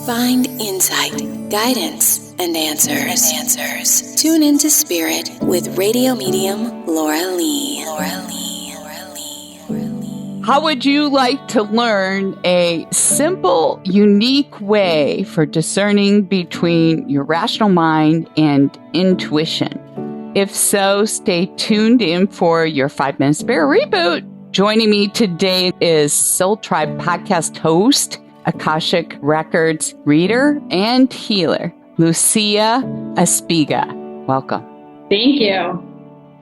Find insight, guidance, and answers. Tune into Spirit with radio medium Laura Lee. How would you like to learn a simple, unique way for discerning between your rational mind and intuition? If so, stay tuned in for your 5-Minute Spirit Reboot. Joining me today is Soul Tribe podcast host, Akashic Records reader, and healer, Lucia Espiga. Welcome. Thank you.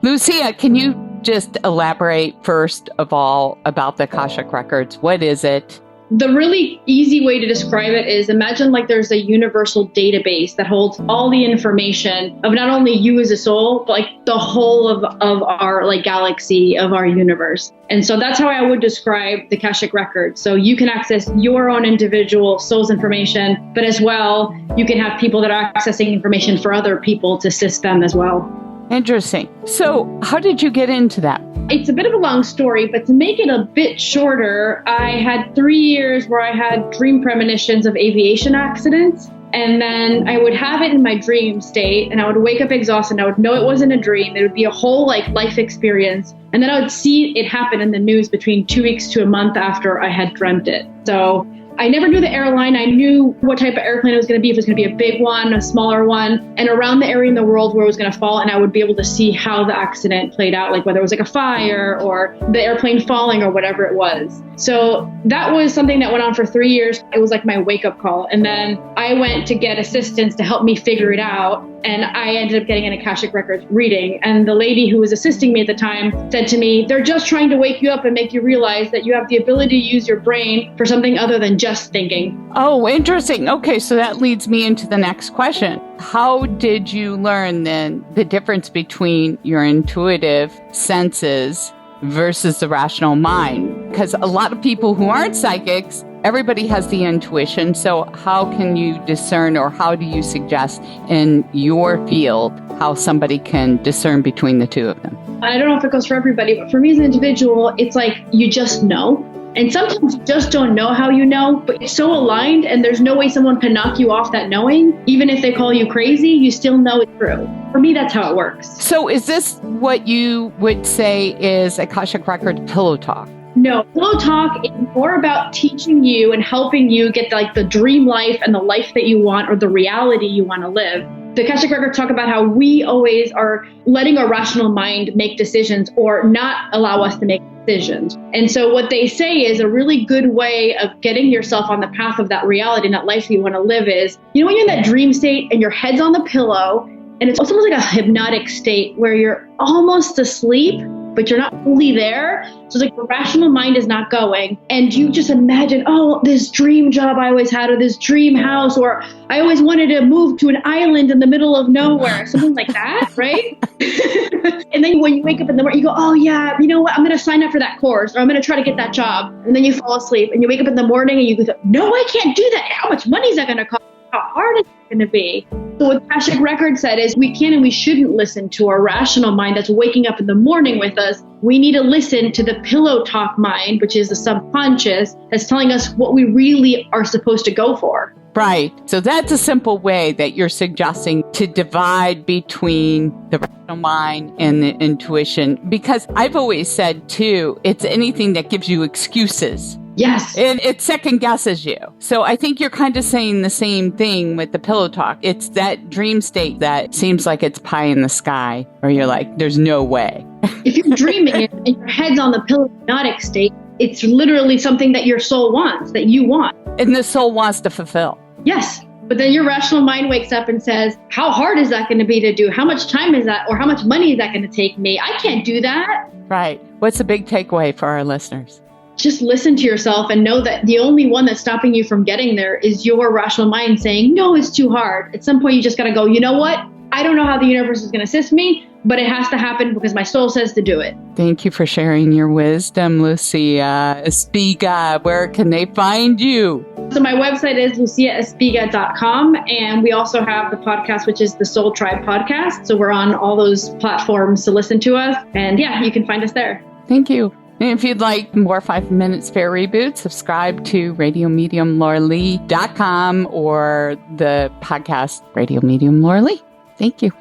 Lucia, can you just elaborate first of all about the Akashic Records? What is it? The really easy way to describe it is imagine like there's a universal database that holds all the information of not only you as a soul, but like the whole of our like galaxy of our universe. And so that's how I would describe the Akashic Records. So you can access your own individual soul's information, but as well, you can have people that are accessing information for other people to assist them as well. Interesting. So how did you get into that? It's a bit of a long story, but to make it a bit shorter, I had 3 years where I had dream premonitions of aviation accidents. And then I would have it in my dream state and I would wake up exhausted. I would know it wasn't a dream. It would be a whole like life experience. And then I would see it happen in the news between 2 weeks to a month after I had dreamt it. So I never knew the airline. I knew what type of airplane it was going to be, if it was going to be a big one, a smaller one, and around the area in the world where it was going to fall. And I would be able to see how the accident played out, like whether it was like a fire or the airplane falling or whatever it was. So that was something that went on for 3 years. It was like my wake up call. And then I went to get assistance to help me figure it out. And I ended up getting an Akashic Records reading. And the lady who was assisting me at the time said to me, they're just trying to wake you up and make you realize that you have the ability to use your brain for something other than just thinking. Oh, interesting. Okay, so that leads me into the next question. How did you learn then the difference between your intuitive senses versus the rational mind? Because a lot of people who aren't psychics, everybody has the intuition. So how can you discern, or how do you suggest in your field how somebody can discern between the two of them? I don't know if it goes for everybody, but for me as an individual, it's like you just know. And sometimes you just don't know how you know, but it's so aligned and there's no way someone can knock you off that knowing. Even if they call you crazy, you still know it's true. For me, that's how it works. So is this what you would say is Akashic Record pillow talk? No, pillow talk is more about teaching you and helping you get like the dream life and the life that you want, or the reality you want to live. The Akashic Records talk about how we always are letting our rational mind make decisions or not allow us to make decisions. And so what they say is a really good way of getting yourself on the path of that reality and that life you want to live is, you know, when you're in that dream state and your head's on the pillow and it's almost like a hypnotic state where you're almost asleep, but you're not fully there. So it's like the rational mind is not going. And you just imagine, oh, this dream job I always had, or this dream house, or I always wanted to move to an island in the middle of nowhere, something like that, right? And then when you wake up in the morning, you go, oh yeah, you know what? I'm going to sign up for that course, or I'm going to try to get that job. And then you fall asleep and you wake up in the morning and you go, no, I can't do that. How much money is that going to cost? How hard is it going to be? So what Akashic Records said is we can and we shouldn't listen to our rational mind that's waking up in the morning with us. We need to listen to the pillow talk mind, which is the subconscious, that's telling us what we really are supposed to go for. Right. So that's a simple way that you're suggesting to divide between the rational mind and the intuition. Because I've always said, too, it's anything that gives you excuses. Yes. And it second guesses you. So I think you're kind of saying the same thing with the pillow talk. It's that dream state that seems like it's pie in the sky, or you're like, there's no way. If you're dreaming it and your head's on the pillow hypnotic state, it's literally something that your soul wants, that you want. And the soul wants to fulfill. Yes. But then your rational mind wakes up and says, how hard is that going to be to do? How much time is that? Or how much money is that going to take me? I can't do that. Right. What's the big takeaway for our listeners? Just listen to yourself and know that the only one that's stopping you from getting there is your rational mind saying, no, it's too hard. At some point, you just got to go, you know what? I don't know how the universe is going to assist me, but it has to happen because my soul says to do it. Thank you for sharing your wisdom, Lucia Espiga. Where can they find you? So my website is luciaespiga.com, and we also have the podcast, which is the Soul Tribe podcast. So we're on all those platforms to listen to us. And yeah, you can find us there. Thank you. And if you'd like more 5 Minutes Fair Reboot, subscribe to RadioMediumLauralee.com or the podcast Radio Medium Laura Lee. Thank you.